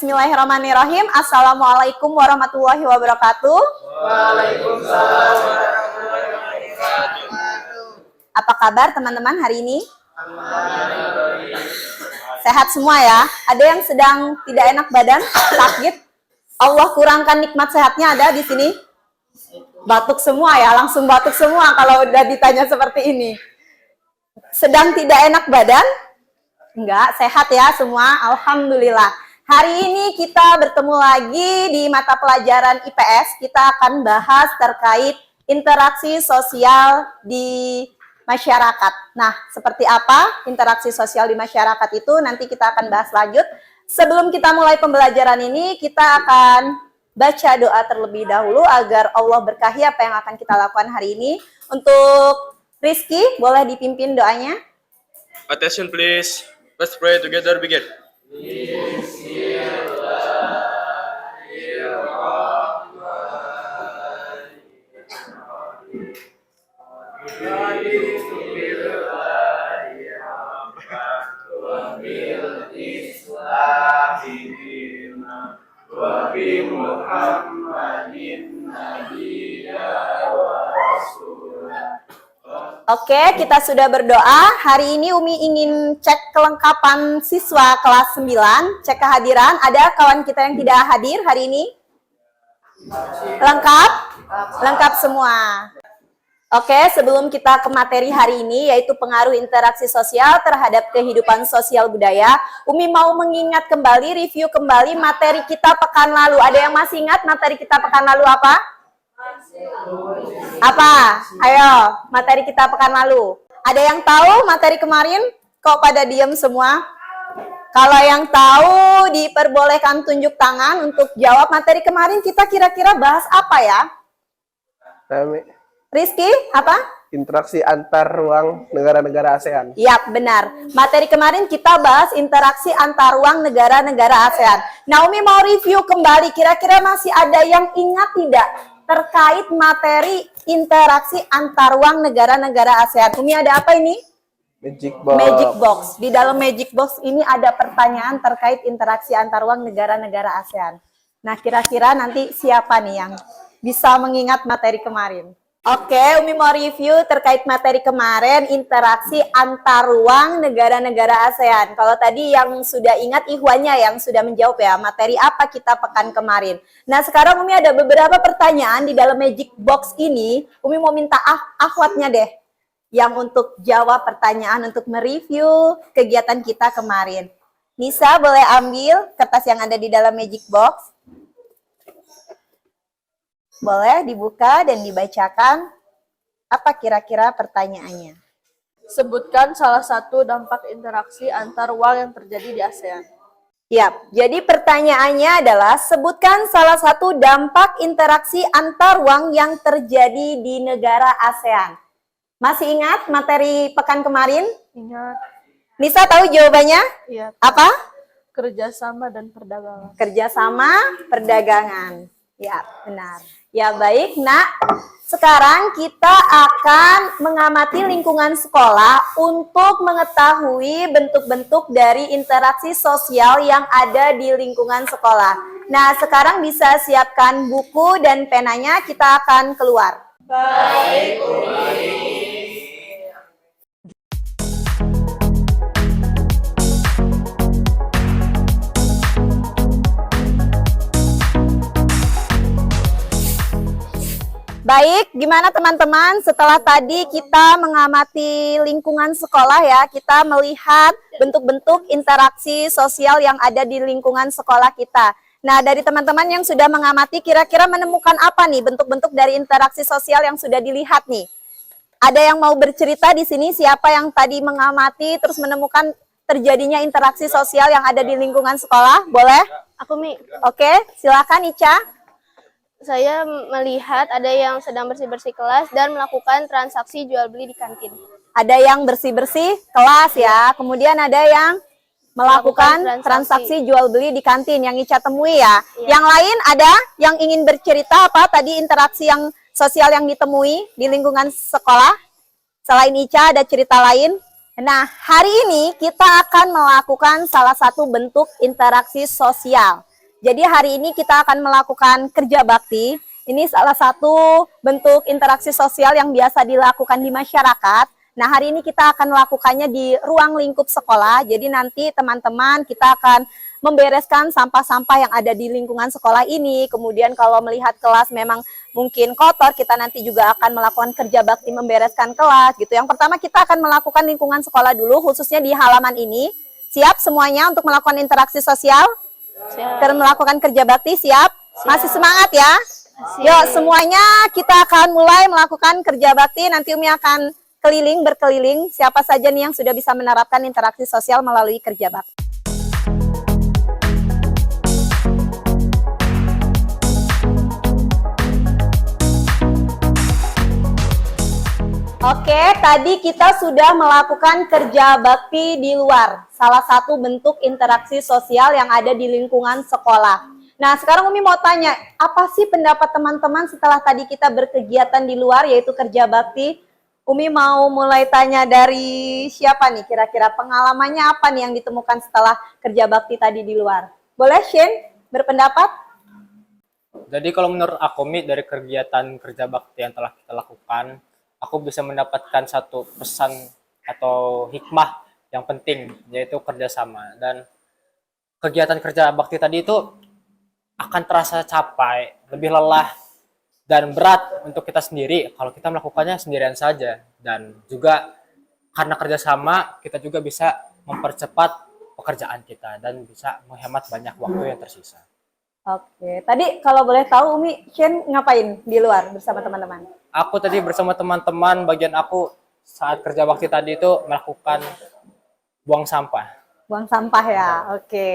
Bismillahirrahmanirrahim. Assalamualaikum warahmatullahi wabarakatuh. Waalaikumsalam warahmatullahi wabarakatuh. Apa kabar teman-teman hari ini? Sehat semua ya? Ada yang sedang tidak enak badan, sakit? Allah kurangkan nikmat sehatnya ada di sini? Batuk semua ya, langsung batuk semua kalau udah ditanya seperti ini. Sedang tidak enak badan? Enggak, sehat ya semua, alhamdulillah. Hari ini kita bertemu lagi di mata pelajaran IPS. Kita akan bahas terkait interaksi sosial di masyarakat. Nah, seperti apa interaksi sosial di masyarakat itu nanti kita akan bahas lanjut. Sebelum kita mulai pembelajaran ini, kita akan baca doa terlebih dahulu agar Allah berkahi apa yang akan kita lakukan hari ini. Untuk Rizky, boleh dipimpin doanya? Attention please. Let's pray together. Begin. Oke, kita sudah berdoa. Hari ini Umi ingin cek kelengkapan siswa kelas 9, cek kehadiran. Ada kawan kita yang tidak hadir hari ini? Lengkap? Lengkap semua. Oke, sebelum kita ke materi hari ini, yaitu pengaruh interaksi sosial terhadap kehidupan sosial budaya, Umi mau mengingat kembali, review kembali materi kita pekan lalu. Ada yang masih ingat materi kita pekan lalu apa? Apa? Ayo, materi kita pekan lalu. Ada yang tahu materi kemarin? Kok pada diam semua? Kalau yang tahu, diperbolehkan tunjuk tangan untuk jawab materi kemarin. Kita kira-kira bahas apa ya? Rizky, apa? Interaksi antar ruang negara-negara ASEAN. Yap, benar. Materi kemarin kita bahas interaksi antar ruang negara-negara ASEAN. Naomi mau review kembali, kira-kira masih ada yang ingat tidak terkait materi interaksi antar ruang negara-negara ASEAN? Umi ada apa ini? Magic box. Magic box. Di dalam magic box ini ada pertanyaan terkait interaksi antar ruang negara-negara ASEAN. Nah, kira-kira nanti siapa nih yang bisa mengingat materi kemarin? Oke, Umi mau review terkait materi kemarin, interaksi antar ruang negara-negara ASEAN. Kalau tadi yang sudah ingat Ihwannya yang sudah menjawab ya, materi apa kita pekan kemarin. Nah, sekarang Umi ada beberapa pertanyaan di dalam magic box ini. Umi mau minta akhwatnya deh, yang untuk jawab pertanyaan, untuk mereview kegiatan kita kemarin. Nisa boleh ambil kertas yang ada di dalam magic box. Boleh dibuka dan dibacakan. Apa kira-kira pertanyaannya? Sebutkan salah satu dampak interaksi antar ruang yang terjadi di ASEAN. Yap, jadi pertanyaannya adalah sebutkan salah satu dampak interaksi antar ruang yang terjadi di negara ASEAN. Masih ingat materi pekan kemarin? Ingat. Nisa tahu jawabannya? Iya. Apa? Kerjasama dan perdagangan. Kerjasama, perdagangan. Ya, benar. Ya, baik, Nak. Sekarang kita akan mengamati lingkungan sekolah untuk mengetahui bentuk-bentuk dari interaksi sosial yang ada di lingkungan sekolah. Nah, sekarang bisa siapkan buku dan penanya, kita akan keluar. Baik, Baik, gimana teman-teman? Setelah tadi kita mengamati lingkungan sekolah ya, kita melihat bentuk-bentuk interaksi sosial yang ada di lingkungan sekolah kita. Nah, dari teman-teman yang sudah mengamati, kira-kira menemukan apa nih bentuk-bentuk dari interaksi sosial yang sudah dilihat nih? Ada yang mau bercerita di sini? Siapa yang tadi mengamati terus menemukan terjadinya interaksi sosial yang ada di lingkungan sekolah? Boleh? Aku Mi, Oke, silakan Ica. saya melihat ada yang sedang bersih-bersih kelas dan melakukan transaksi jual beli di kantin. Ada yang bersih-bersih kelas ya, kemudian ada yang melakukan transaksi jual beli di kantin yang Ica temui ya. Iya. Yang lain ada yang ingin bercerita apa tadi interaksi yang sosial yang ditemui di lingkungan sekolah? Selain Ica ada cerita lain? Nah, hari ini kita akan melakukan salah satu bentuk interaksi sosial. Jadi hari ini kita akan melakukan kerja bakti. Ini salah satu bentuk interaksi sosial yang biasa dilakukan di masyarakat. Nah, hari ini kita akan melakukannya di ruang lingkup sekolah. Jadi nanti teman-teman kita akan membereskan sampah-sampah yang ada di lingkungan sekolah ini. Kemudian kalau melihat kelas memang mungkin kotor, kita nanti juga akan melakukan kerja bakti membereskan kelas gitu. Yang pertama kita akan melakukan lingkungan sekolah dulu, khususnya di halaman ini. Siap semuanya untuk melakukan interaksi sosial? Siap. Dan melakukan kerja bakti, siap? Masih semangat ya? Yuk semuanya kita akan mulai melakukan kerja bakti. Nanti Umi akan berkeliling. Siapa saja nih yang sudah bisa menerapkan interaksi sosial melalui kerja bakti. Oke, tadi kita sudah melakukan kerja bakti di luar. Salah satu bentuk interaksi sosial yang ada di lingkungan sekolah. Nah, sekarang Umi mau tanya, apa sih pendapat teman-teman setelah tadi kita berkegiatan di luar, yaitu kerja bakti? Umi mau mulai tanya dari siapa nih kira-kira, pengalamannya apa nih yang ditemukan setelah kerja bakti tadi di luar? Boleh Shin berpendapat? Jadi kalau menurut aku, Mi, dari kegiatan kerja bakti yang telah kita lakukan, aku bisa mendapatkan satu pesan atau hikmah yang penting, yaitu kerjasama. Dan kegiatan kerja bakti tadi itu akan terasa capek, lebih lelah, dan berat untuk kita sendiri kalau kita melakukannya sendirian saja. Dan juga karena kerjasama, kita juga bisa mempercepat pekerjaan kita dan bisa menghemat banyak waktu yang tersisa. Oke, tadi kalau boleh tahu Umi, Shin ngapain di luar bersama teman-teman? Aku tadi bersama teman-teman, bagian aku saat kerja bakti tadi itu melakukan buang sampah. Buang sampah ya, oke.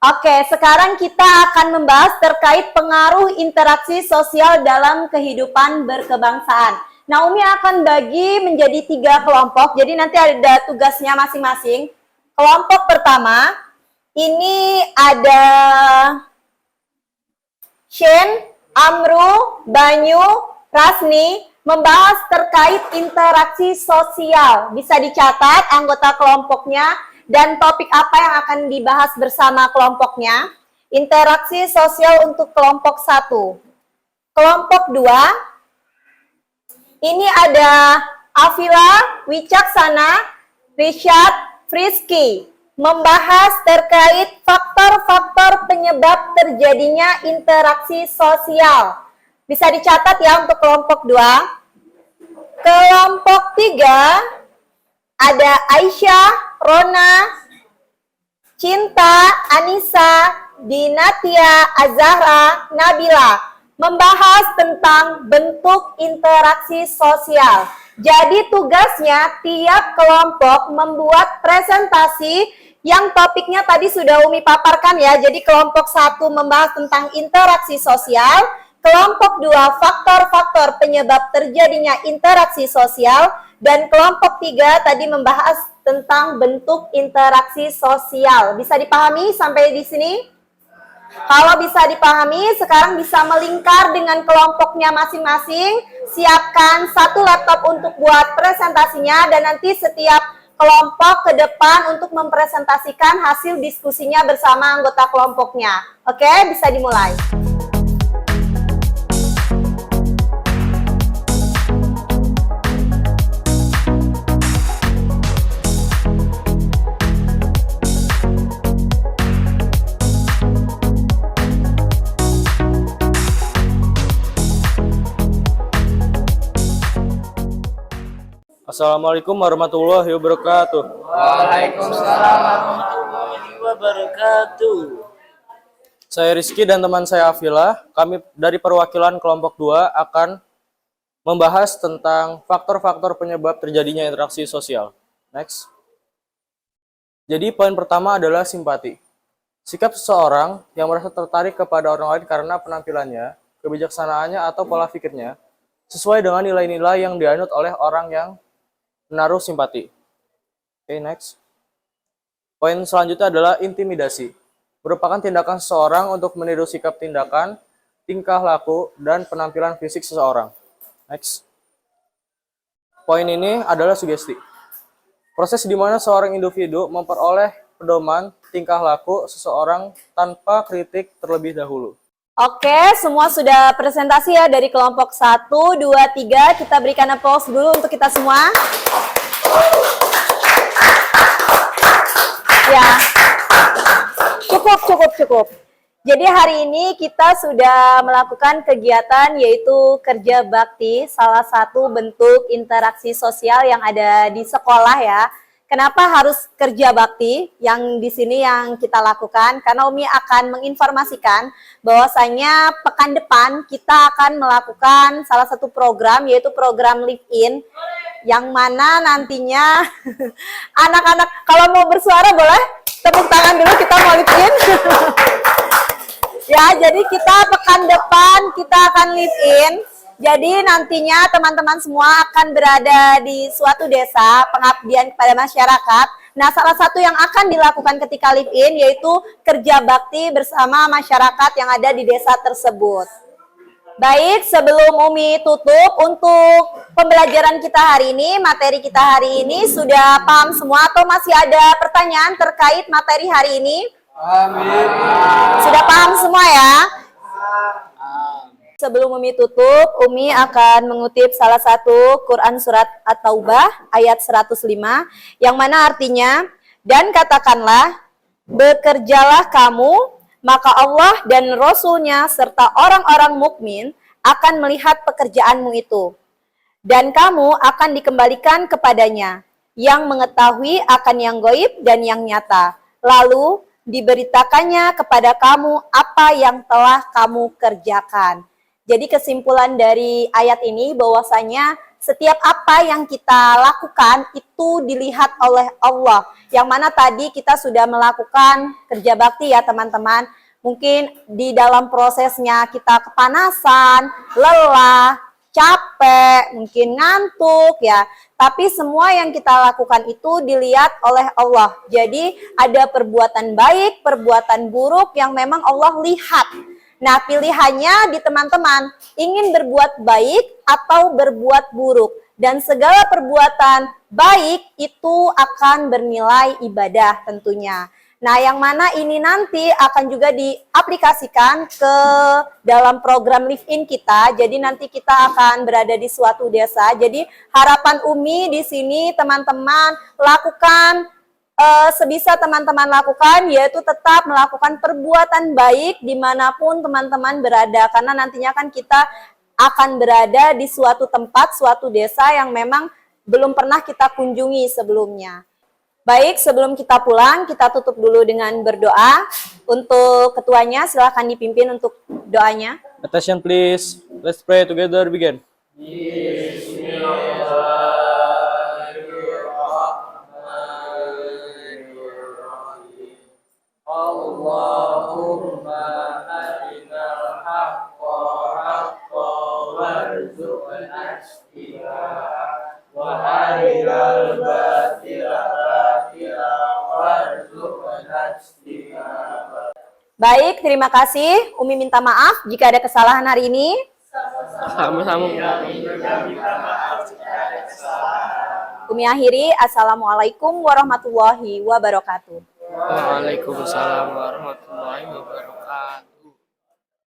Oke, sekarang kita akan membahas terkait pengaruh interaksi sosial dalam kehidupan berkebangsaan. Nah, Umi akan bagi menjadi 3 kelompok, jadi nanti ada tugasnya masing-masing. Kelompok pertama, ini ada Shen, Amru, Banyu, Rasni, membahas terkait interaksi sosial. Bisa dicatat anggota kelompoknya dan topik apa yang akan dibahas bersama kelompoknya. Interaksi sosial untuk kelompok 1. Kelompok 2, ini ada Afila, Wicaksana, Rishad, Frisky, membahas terkait faktor-faktor penyebab terjadinya interaksi sosial. Bisa dicatat ya untuk kelompok 2. Kelompok 3, ada Aisyah, Rona, Cinta, Anissa, Dinatia, Azahra, Nabila, membahas tentang bentuk interaksi sosial. Jadi tugasnya tiap kelompok membuat presentasi yang topiknya tadi sudah Umi paparkan ya. Jadi kelompok 1 membahas tentang interaksi sosial, kelompok 2 faktor-faktor penyebab terjadinya interaksi sosial, dan kelompok 3 tadi membahas tentang bentuk interaksi sosial. Bisa dipahami sampai di sini? Kalau bisa dipahami, sekarang bisa melingkar dengan kelompoknya masing-masing. Siapkan 1 laptop untuk buat presentasinya, dan nanti setiap kelompok ke depan untuk mempresentasikan hasil diskusinya bersama anggota kelompoknya. Oke, bisa dimulai. Assalamualaikum warahmatullahi wabarakatuh. Waalaikumsalam warahmatullahi Wabarakatuh. Saya Rizky dan teman saya Afila. Kami dari perwakilan kelompok 2 akan membahas tentang faktor-faktor penyebab terjadinya interaksi sosial. Next. Jadi poin pertama adalah simpati. Sikap seseorang yang merasa tertarik kepada orang lain karena penampilannya, kebijaksanaannya, atau pola pikirnya sesuai dengan nilai-nilai yang dianut oleh orang yang menaruh simpati. Oke, next. Poin selanjutnya adalah intimidasi. Merupakan tindakan seseorang untuk meniru sikap tindakan, tingkah laku, dan penampilan fisik seseorang. Next. Poin ini adalah sugesti. Proses di mana seorang individu memperoleh pedoman tingkah laku seseorang tanpa kritik terlebih dahulu. Oke, semua sudah presentasi ya dari kelompok 1, 2, 3. Kita berikan applause dulu untuk kita semua. Ya, cukup. Jadi hari ini kita sudah melakukan kegiatan yaitu kerja bakti, salah satu bentuk interaksi sosial yang ada di sekolah ya. Kenapa harus kerja bakti yang di sini yang kita lakukan? Karena Umi akan menginformasikan bahwasanya pekan depan kita akan melakukan salah satu program yaitu program Live In yang mana nantinya anak-anak kalau mau bersuara boleh tepuk tangan dulu, kita mau Live In. Ya, jadi kita pekan depan kita akan Live In. Jadi nantinya teman-teman semua akan berada di suatu desa pengabdian kepada masyarakat. Nah, salah satu yang akan dilakukan ketika Live In yaitu kerja bakti bersama masyarakat yang ada di desa tersebut. Baik, sebelum Umi tutup untuk pembelajaran kita hari ini, materi kita hari ini sudah paham semua atau masih ada pertanyaan terkait materi hari ini? Amin. Sudah paham semua ya? Sebelum Umi tutup, Umi akan mengutip salah satu Quran surat At-Taubah ayat 105 yang mana artinya, dan katakanlah, bekerjalah kamu, maka Allah dan Rasul-Nya serta orang-orang mukmin akan melihat pekerjaanmu itu. Dan kamu akan dikembalikan kepadanya, yang mengetahui akan yang gaib dan yang nyata. Lalu diberitakannya kepada kamu apa yang telah kamu kerjakan. Jadi kesimpulan dari ayat ini bahwasanya setiap apa yang kita lakukan itu dilihat oleh Allah. Yang mana tadi kita sudah melakukan kerja bakti ya teman-teman. Mungkin di dalam prosesnya kita kepanasan, lelah, capek, mungkin ngantuk ya. Tapi semua yang kita lakukan itu dilihat oleh Allah. Jadi ada perbuatan baik, perbuatan buruk yang memang Allah lihat. Nah, pilihannya di teman-teman, ingin berbuat baik atau berbuat buruk. Dan segala perbuatan baik itu akan bernilai ibadah tentunya. Nah, yang mana ini nanti akan juga diaplikasikan ke dalam program Live In kita. Jadi nanti kita akan berada di suatu desa. Jadi harapan Umi di sini teman-teman lakukan sebisa teman-teman lakukan, yaitu tetap melakukan perbuatan baik dimanapun teman-teman berada. Karena nantinya kan kita akan berada di suatu tempat, suatu desa yang memang belum pernah kita kunjungi sebelumnya. Baik, sebelum kita pulang, kita tutup dulu dengan berdoa. Untuk ketuanya, silahkan dipimpin untuk doanya. Attention please. Let's pray together. Begin. Allahumma arinal haqqa haqqa warzuqna ittiba'ah wa arinal batila batila warzuqna ijtinabah. Baik, terima kasih. Umi minta maaf jika ada kesalahan hari ini. Sama-sama. Umi akhiri, Assalamualaikum warahmatullahi wabarakatuh. Waalaikumsalam warahmatullahi wabarakatuh.